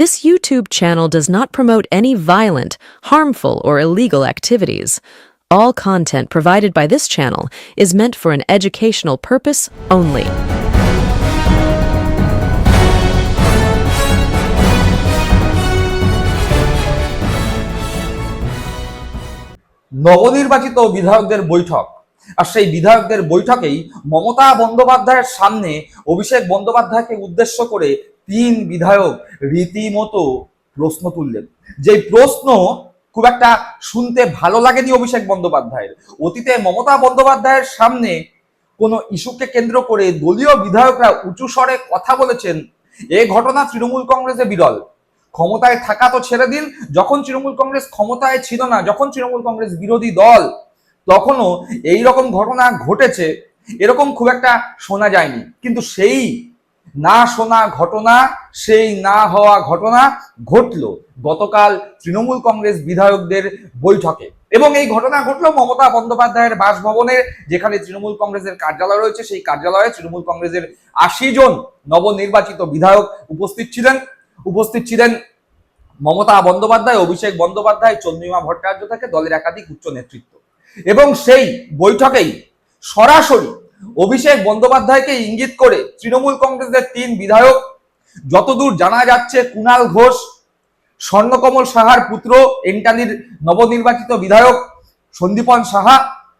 This YouTube channel does not promote any violent, harmful, or illegal activities. All content provided by this channel is meant for an educational purpose only. নবনির্বাচিত বিধায়কদের বৈঠক, আর সেই বিধায়কদের বৈঠকেই মমতা বন্দ্যোপাধ্যায়ের সামনে অভিষেক বন্দ্যোপাধ্যায়কে উদ্দেশ্য করে তিন বিধায়ক রীতিমতো প্রশ্ন তুললেন। যে প্রশ্ন খুব একটা শুনতে ভালো লাগেনি অভিষেক বন্দ্যোপাধ্যায়ের। অতীতে মমতা বন্দ্যোপাধ্যায়ের সামনে কোনো ইস্যুকে কেন্দ্র করে দলীয় বিধায়করা উঁচু স্বরে কথা বলেছেন, এ ঘটনা তৃণমূল কংগ্রেসে বিরল। ক্ষমতায় থাকা তো ছেড়ে দিন, যখন তৃণমূল কংগ্রেস ক্ষমতায় ছিল না, যখন তৃণমূল কংগ্রেস বিরোধী দল, তখনও এই রকম ঘটনা ঘটেছে, এরকম খুব একটা শোনা যায়নি। কিন্তু সেই না শোনা ঘটনা, সেই না হওয়া ঘটনা ঘটলো গতকাল তৃণমূল কংগ্রেস বিধায়কদের বৈঠকে। এবং এই ঘটনা ঘটলো মমতা বন্দ্যোপাধ্যায়ের বাসভবনে, যেখানে তৃণমূল কংগ্রেসের কার্যালয় রয়েছে। সেই কার্যালয়ে তৃণমূল কংগ্রেসের ৮০ জন নবনির্বাচিত বিধায়ক উপস্থিত ছিলেন মমতা বন্দ্যোপাধ্যায়, অভিষেক বন্দ্যোপাধ্যায়, চন্দ্রিমা ভট্টাচার্য থেকে দলের একাধিক উচ্চ নেতৃত্ব। এবং সেই বৈঠকেই সরাসরি অভিষেক বন্দ্যোপাধ্যায়কে ইঙ্গিত করে তৃণমূল কংগ্রেসের তিন বিধায়ক, যতদূর জানা যাচ্ছে কুণাল ঘোষ, স্বর্ণকমল সাহার পুত্র এন্টালির নবনির্বাচিত বিধায়ক সন্দীপন সাহা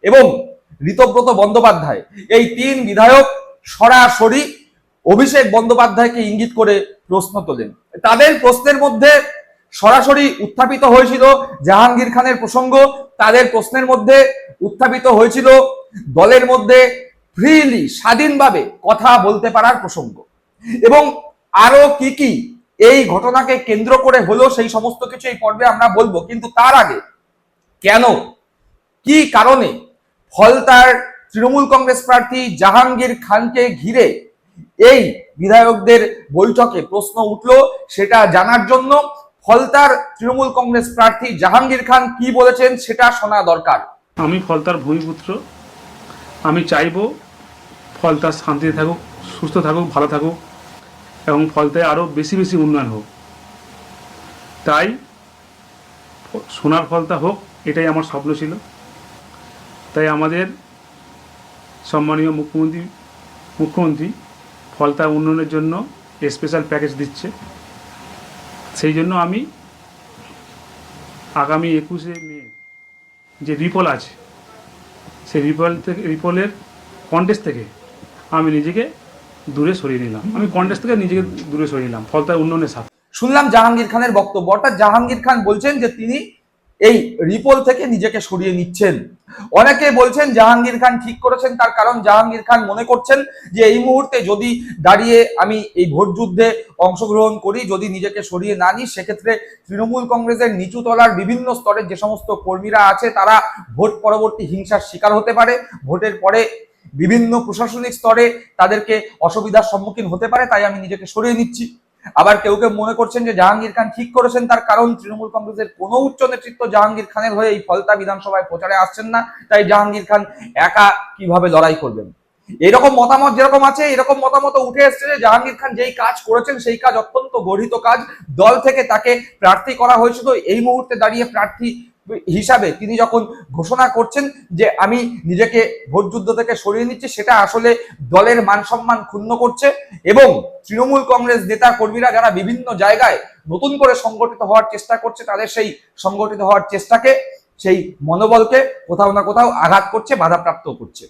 এবং ঋতব্রত বন্দ্যোপাধ্যায়, এই তিন বিধায়ক সরাসরি অভিষেক বন্দ্যোপাধ্যায়কে ইঙ্গিত করে প্রশ্ন তোলেন। তাদের প্রশ্নের মধ্যে সরাসরি উত্থাপিত হয়েছিল জাহাঙ্গীর খানের প্রসঙ্গ। তাদের প্রশ্নের মধ্যে উত্থাপিত হয়েছিল দলের মধ্যে ফ্রিলি, স্বাধীনভাবে কথা বলতে পারার প্রসঙ্গ। এবং আরো কি কি এই ঘটনাকে কেন্দ্র করে হলো, সেই সমস্ত কিছু এই পর্বে আমরা বলবো। কিন্তু তার আগে কেন, কি কারণে ফলতার তৃণমূল কংগ্রেস প্রার্থী জাহাঙ্গীর খানকে ঘিরে এই বিধায়কদের বৈঠকে প্রশ্ন উঠলো, সেটা জানার জন্য ফলতার তৃণমূল কংগ্রেস প্রার্থী জাহাঙ্গীর খান কি বলেছেন সেটা শোনা দরকার। আমি ফলতার ভূমিপুত্র, আমি চাইবো ফলতা শান্তিতে থাকুক, সুস্থ থাকুক, ভালো থাকুক এবং ফলতায় আরও বেশি বেশি উন্নয়ন হোক। তাই সোনার ফলতা হোক, এটাই আমার স্বপ্ন ছিল। তাই আমাদের সম্মানীয় মুখ্যমন্ত্রী ফলতা উন্নয়নের জন্য স্পেশাল প্যাকেজ দিচ্ছে। সেই জন্য আমি আগামী 21শে মে যে রিপোল আছে, সেই রিপোলের কন্টেস্ট থেকে আমি নিজেকে দূরে সরিয়ে নিলাম। ফলতার উন্নয়নের সাথে। শুনলাম জাহাঙ্গীর খানের বক্তব্য। অর্থাৎ জাহাঙ্গীর খান বলছেন যে তিনি এই রিপোল থেকে নিজেকে সরিয়ে নিচ্ছেন। অনেকে বলছেন জাহাঙ্গীর খান ঠিক করেছেন, তার কারণ জাহাঙ্গীর খান মনে করছেন যে এই মুহূর্তে যদি দাঁড়িয়ে আমি এই ভোট যুদ্ধে অংশগ্রহণ করি, যদি নিজেকে সরিয়ে না নিই, সেক্ষেত্রে তৃণমূল কংগ্রেসের নিচু তলার বিভিন্ন স্তরের যে সমস্ত কর্মীরা আছে তারা ভোট পরবর্তী হিংসার শিকার হতে পারে, ভোটের পরে বিভিন্ন প্রশাসনিক স্তরে তাদেরকে অসুবিধার সম্মুখীন হতে পারে, তাই আমি নিজেকে সরিয়ে নিচ্ছি। আবার কেউ কেউ মনে করছেন যে জাহাঙ্গীর খান ঠিক করেছেন, তার কারণ তৃণমূল কংগ্রেসের কোনো উচ্চ নেতৃত্ব জাহাঙ্গীর খানের হয়ে এই ফলতা বিধানসভায় প্রচারে আসছেন না, তাই জাহাঙ্গীর খান একা কিভাবে লড়াই করবেন। এরকম মতামত যেরকম আছে, এরকম মতামত উঠে এসছে যে জাহাঙ্গীর খান যেই কাজ করেছেন সেই কাজ অত্যন্ত গর্হিত কাজ। দল থেকে তাকে প্রার্থী করা হয়েছিল, এই মুহূর্তে দাঁড়িয়ে প্রার্থী হিসাবে তিনি যখন ঘোষণা করছেন যে আমি নিজেকে ভোট যুদ্ধ থেকে সরিয়ে নিচ্ছি, সেটা আসলে দলের মান সম্মান ক্ষুণ্ণ করছে। এবং তৃণমূল কংগ্রেস নেতা কর্মীরা যারা বিভিন্ন জায়গায় নতুন করে সংগঠিত হওয়ার চেষ্টা করছে, তাদের সেই সংগঠিত হওয়ার চেষ্টাকে, সেই মনোবলকে কোথাও না কোথাও আঘাত করছে, বাধাপ্রাপ্ত করছে।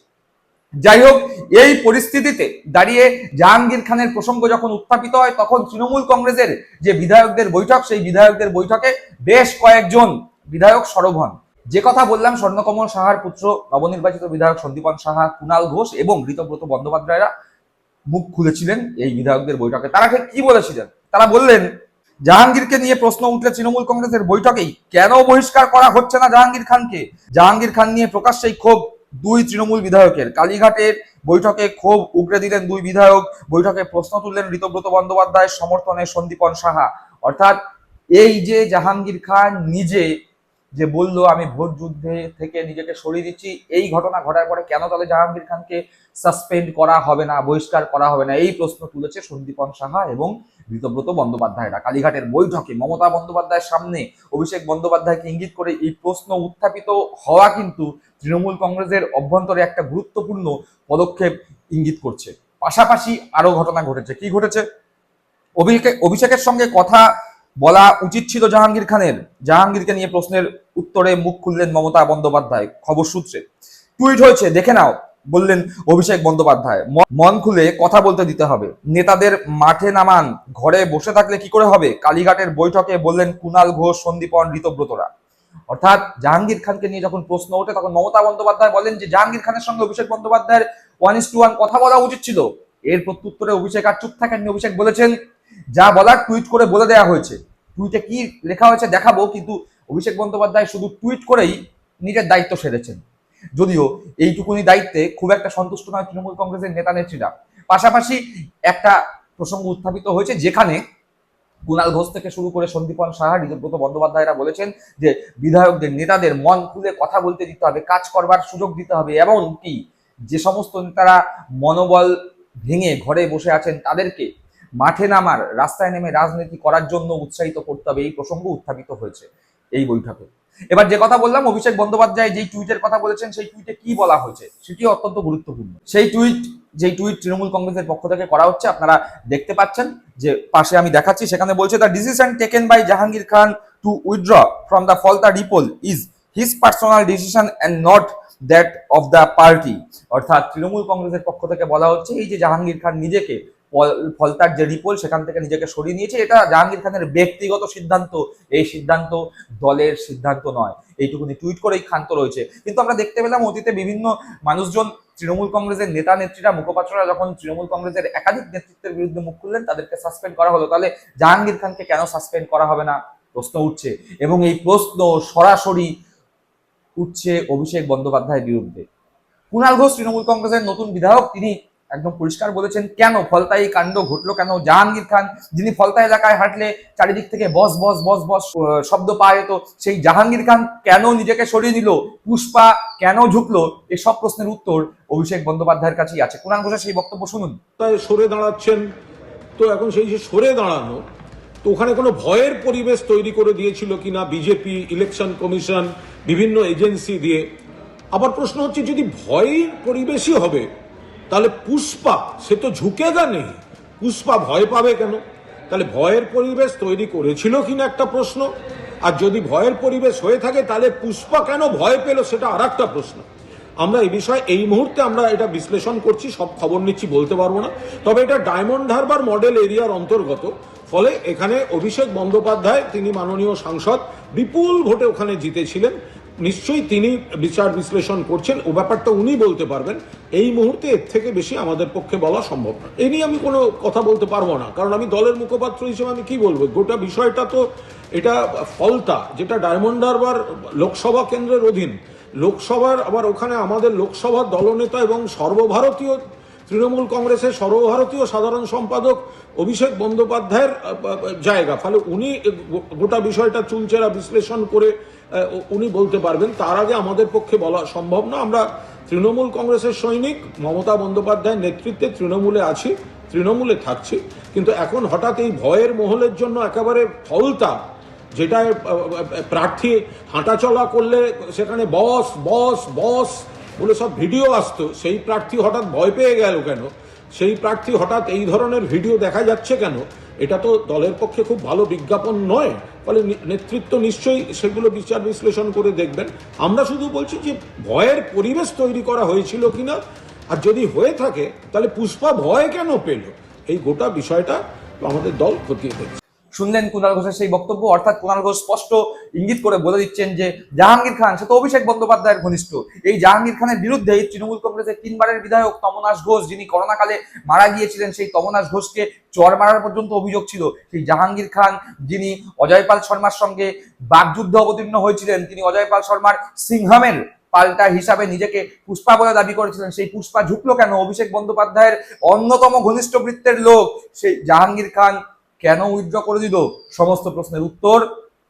যাই হোক, এই পরিস্থিতিতে দাঁড়িয়ে জাহাঙ্গীর খানের প্রসঙ্গ যখন উত্থাপিত হয়, তখন তৃণমূল কংগ্রেসের যে বিধায়কদের বৈঠক, সেই বিধায়কদের বৈঠকে বেশ কয়েকজন বিধায়ক সরব হন। যে কথা বললাম, স্বর্ণকমল সাহার পুত্র নবনির্বাচিত বিধায়ক সন্দীপন সাহা, কুণাল ঘোষ এবং ঋতব্রত বন্দ্যোপাধ্যায়রা মুখ খুলেছিলেন এই বিধায়কদের বৈঠকে। তারা ঠিক কি বলেছিলেন? তারা বললেন, জাহাঙ্গীরকে নিয়ে প্রশ্ন উঠলে তৃণমূল কংগ্রেসের বৈঠকেই কেন বহিষ্কার করা হচ্ছে না জাহাঙ্গীর খানকে। জাহাঙ্গীর খান নিয়ে প্রকাশ্যেই ক্ষোভ দুই তৃণমূল বিধায়কের। কালীঘাটের বৈঠকে ক্ষোভ উগরে দিলেন দুই বিধায়ক। বৈঠকে প্রশ্ন তুললেন ঋতব্রত বন্দ্যোপাধ্যায়ের সমর্থনে সন্দীপন সাহা। অর্থাৎ এই যে জাহাঙ্গীর খান নিজে যে বলল আমি ভোট যুদ্ধে থেকে নিজেকে সরিয়ে দিচ্ছি, এই ঘটনা ঘটার পরে কেন তাহলে জাহাঙ্গীর খানকে সাসপেন্ড করা হবে না, বহিষ্কার করা হবে না, এই প্রশ্ন তুলেছে সন্দীপন সাহা এবং ঋতব্রত বন্দ্যোপাধ্যায়রা। কালীঘাটের বৈঠকে মমতা বন্দ্যোপাধ্যায়ের সামনে অভিষেক বন্দ্যোপাধ্যায়কে ইঙ্গিত করে এই প্রশ্ন উত্থাপিত হওয়া কিন্তু তৃণমূল কংগ্রেসের অভ্যন্তরে একটা গুরুত্বপূর্ণ পদক্ষেপ ইঙ্গিত করছে। পাশাপাশি আরো ঘটনা ঘটেছে। কি ঘটেছে? অভিষেকের সঙ্গে কথা বলা উচিত ছিল জাহাঙ্গীর খানের। জাহাঙ্গীরকে নিয়ে প্রশ্নের উত্তরে মুখ খুললেন মমতা বন্দ্যোপাধ্যায়। খবর সূত্রে টুইট হয়েছে, দেখে নাও, বললেন অভিষেক বন্দ্যোপাধ্যায়। মন খুলে কথা বলতে দিতে হবে, নেতাদের মাঠে নামান, ঘরে বসে থাকলে কি করে হবে? কালীঘাটের বৈঠকে বললেন কুণাল ঘোষ, সন্দীপন, ঋতব্রতরা। অর্থাৎ জাহাঙ্গীর খানকে নিয়ে যখন প্রশ্ন ওঠে তখন মমতা বন্দ্যোপাধ্যায় বলেন যে জাহাঙ্গীর খানের সঙ্গে অভিষেক বন্দ্যোপাধ্যায়ের 1:1 কথা বলা উচিত ছিল। এর প্রত্যুত্তরে অভিষেক আর চুপ থাকেননি। অভিষেক বলেছেন যা বলার টুইট করে বলে দেওয়া হয়েছে। টুইটে কি লেখা হয়েছে দেখাবো, কিন্তু অভিষেক বন্দ্যোপাধ্যায় শুধু টুইট করেই নিজের দায়িত্ব সেরেছেন। যদিও এইটুকুনি দায়িত্বে খুব একটা সন্তুষ্ট নয় তৃণমূল কংগ্রেসের নেতা নেত্রীরা। পাশাপাশি একটা প্রসঙ্গ উত্থাপিত হয়েছে যেখানে কুণাল ঘোষ থেকে শুরু করে সন্দীপন সাহা, ঋতব্রত বন্দ্যোপাধ্যায়রা বলেছেন যে বিধায়কদের, নেতাদের মন খুলে কথা বলতে দিতে হবে, কাজ করবার সুযোগ দিতে হবে, এমনকি যে সমস্ত নেতারা মনোবল ভেঙে ঘরে বসে আছেন তাদেরকে মাঠে নামার, রাস্তায় নেমে রাজনীতি করার জন্য উৎসাহিত করতে হবে। এই প্রসঙ্গ উত্থাপিত হয়েছে এই বৈঠকে। এবার যে কথা বললাম, অভিষেক বন্দ্যোপাধ্যায় যেই টুইটের কথা বলেছেন সেই টুইটে কি বলা হয়েছে সেটিও অত্যন্ত গুরুত্বপূর্ণ। সেই টুইট তৃণমূল কংগ্রেসের পক্ষ থেকে করা হচ্ছে, আপনারা দেখতে পাচ্ছেন যে পাশে আমি দেখাচ্ছি। সেখানে বলছে, the decision taken by Jahangir Khan to withdraw from the Falta repoll is his personal decision and not that of the party. অর্থাৎ তৃণমূল কংগ্রেসের পক্ষ থেকে বলা হচ্ছে এই যে জাহাঙ্গীর খান নিজেকে ফলতার যে রিপোল সেখান থেকে নিজেকে সরিয়ে নিয়েছে, এটা জাহাঙ্গীর খানের ব্যক্তিগত সিদ্ধান্ত, এই সিদ্ধান্ত দলের সিদ্ধান্ত নয়। এইটুকুনি টুইট করেই ক্ষান্ত রয়েছে। কিন্তু আমরা দেখতে পেলাম অতীতে বিভিন্ন মানুষজন, তৃণমূল কংগ্রেসের নেতা নেত্রীরা, মুখপাত্ররা যখন তৃণমূল কংগ্রেসের একাধিক নেতৃত্বের বিরুদ্ধে মুখ খুললেন তাদেরকে সাসপেন্ড করা হলো। তাহলে জাহাঙ্গীর খানকে কেন সাসপেন্ড করা হবে না প্রশ্ন উঠছে, এবং এই প্রশ্ন সরাসরি উঠছে অভিষেক বন্দ্যোপাধ্যায়ের বিরুদ্ধে। কুণাল ঘোষ তৃণমূল কংগ্রেসের নতুন বিধায়ক, তিনি একদম পরিষ্কার বলেছেন কেন ফলতায় এই কাণ্ড ঘটলো, কেন জাহাঙ্গীর খান, যিনি ফলতা এলাকায় হাঁটলে চারিদিক থেকে বস বস বস বস শব্দ পাওয়া যেত, সেই জাহাঙ্গীর খান কেন নিজেকে সরিয়ে নিল, পুষ্পা কেন ঝুঁকলো, এসব প্রশ্নের উত্তর অভিষেক বন্দ্যোপাধ্যায়ের কাছেই আছে। কুণাল ঘোষের সেই বক্তব্য শুনুন। তাই সরে দাঁড়াচ্ছেন, তো এখন সেই যে সরে দাঁড়ানো, তো ওখানে কোনো ভয়ের পরিবেশ তৈরি করে দিয়েছিল কিনা বিজেপি, ইলেকশন কমিশন, বিভিন্ন এজেন্সি দিয়ে। আবার প্রশ্ন হচ্ছে যদি ভয়ের পরিবেশই হবে তাহলে পুষ্পা, সে তো ঝুঁকেগা নেই, পুষ্পা ভয় পাবে কেন? তাহলে ভয়ের পরিবেশ তৈরি করেছিল কিনা একটা প্রশ্ন। আর যদি ভয়ের পরিবেশ হয়ে থাকে তাহলে পুষ্পা কেন ভয় পেল সেটা আর একটা প্রশ্ন। আমরা এই বিষয়ে এই মুহূর্তে আমরা এটা বিশ্লেষণ করছি, সব খবর নিচ্ছি বলতে পারবো না। তবে এটা ডায়মন্ড হারবার মডেল এরিয়ার অন্তর্গত, ফলে এখানে অভিষেক বন্দ্যোপাধ্যায়, তিনি মাননীয় সাংসদ, বিপুল ভোটে ওখানে জিতেছিলেন। নিশ্চয়ই তিনি বিচার বিশ্লেষণ করছেন, ও ব্যাপারটা উনি বলতে পারবেন। এই মুহূর্তে এর থেকে বেশি আমাদের পক্ষে বলা সম্ভব না। এ নিয়ে আমি কোনো কথা বলতে পারবো না, কারণ আমি দলের মুখপাত্র হিসেবে আমি কি বলবো। গোটা বিষয়টা তো এটা ফলতা, যেটা ডায়মন্ড হারবার লোকসভা কেন্দ্রের অধীন, লোকসভার, আবার ওখানে আমাদের লোকসভার দলনেতা এবং সর্বভারতীয় তৃণমূল কংগ্রেসের সর্বভারতীয় সাধারণ সম্পাদক অভিষেক বন্দ্যোপাধ্যায়ের জায়গা। ফলে উনি গোটা বিষয়টা চুলচেরা বিশ্লেষণ করে উনি বলতে পারবেন, তার আগে আমাদের পক্ষে বলা সম্ভব না। আমরা তৃণমূল কংগ্রেসের সৈনিক, মমতা বন্দ্যোপাধ্যায়ের নেতৃত্বে তৃণমূলে আছি, তৃণমূলে থাকছি। কিন্তু এখন হঠাৎ এই ভয়ের মহলের জন্য একেবারে ফলতা, যেটা প্রার্থী হাঁটাচলা করলে সেখানে বস বস বস বলে সব ভিডিও আসতো, সেই প্রার্থী হঠাৎ ভয় পেয়ে গেল কেন? সেই প্রার্থী হঠাৎ এই ধরনের ভিডিও দেখা যাচ্ছে কেন? এটা তো দলের পক্ষে খুব ভালো বিজ্ঞাপন নয়। ফলে নেতৃত্ব নিশ্চয়ই সেগুলো বিচার বিশ্লেষণ করে দেখবেন। আমরা শুধু বলছি যে ভয়ের পরিবেশ তৈরি করা হয়েছিল কিনা, আর যদি হয়ে থাকে তাহলে পুষ্পা ভয় কেন পেল, এই গোটা বিষয়টা আমাদের দল খতিয়ে দেখছে। শুনলেন কুণাল ঘোষের সেই বক্তব্য। অর্থাৎ কুণাল ঘোষ স্পষ্ট ইঙ্গিত করে বলে দিচ্ছেন যে জাহাঙ্গীর খান, সে তো অভিষেক বন্দ্যোপাধ্যায়ের ঘনিষ্ঠ, এই জাহাঙ্গীর খানের বিরুদ্ধে তৃণমূল কংগ্রেসের 3 বারের বিধায়ক তমনাশ ঘোষ, যিনি করোনাকালে মারা গিয়েছিলেন, সেই তমনাশ ঘোষকে চর মারার পর্যন্ত অভিযোগ ছিল। সেই জাহাঙ্গীর খান, যিনি অজয়পাল শর্মার সঙ্গে বাগযুদ্ধে অবতীর্ণ হয়েছিলেন, তিনি অজয়পাল শর্মার সিংহামের পাল্টা হিসাবে নিজেকে পুষ্পা বলে দাবি করেছিলেন, সেই পুষ্পা ঝুঁকলো কেন? অভিষেক বন্দ্যোপাধ্যায়ের অন্যতম ঘনিষ্ঠ বৃত্তের লোক সেই জাহাঙ্গীর খান কেন উইথড্র করে দিল? সমস্ত প্রশ্নের উত্তর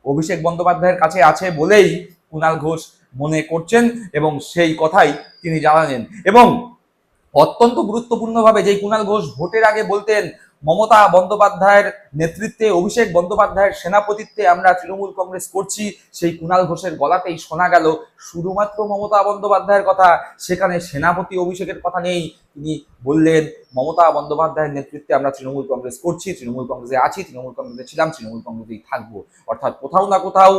অভিষেক বন্দ্যোপাধ্যায়ের কাছে আছে বলেই কুণাল ঘোষ মনে করছেন এবং সেই কথাই তিনি জানালেন। এবং অত্যন্ত গুরুত্বপূর্ণভাবে যেই কুণাল ঘোষ ভোটের আগে বলতেন মমতা বন্দ্যোপাধ্যায়ের নেতৃত্বে, অভিষেক বন্দ্যোপাধ্যায়ের সেনাপতিত্বে আমরা তৃণমূল কংগ্রেস করছি, সেই কুণাল ঘোষের গলাতেই শোনা গেল শুধুমাত্র মমতা বন্দ্যোপাধ্যায়ের কথা, সেখানে সেনাপতি অভিষেকের কথা নেই। তিনি বললেন মমতা বন্দ্যোপাধ্যায়ের নেতৃত্বে আমরা তৃণমূল কংগ্রেস করছি, তৃণমূল কংগ্রেসে আছি, তৃণমূল কংগ্রেসে ছিলাম, তৃণমূল কংগ্রেসেই থাকবো। অর্থাৎ কোথাও না কোথাও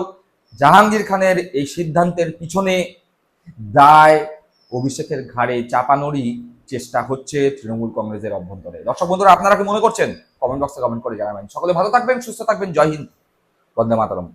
জাহাঙ্গীর খানের এই সিদ্ধান্তের পিছনে দায় অভিষেকের ঘাড়ে চাপানোরই চেষ্টা হচ্ছে তৃণমূল কংগ্রেসের অভ্যন্তরে। দর্শক বন্ধুরা, আপনারা কি মনে করছেন? কমেন্ট বক্সে কমেন্ট করে জানাবেন। সকলে ভালো থাকবেন, সুস্থ থাকবেন। জয় হিন্দ, বন্দে মাতরম।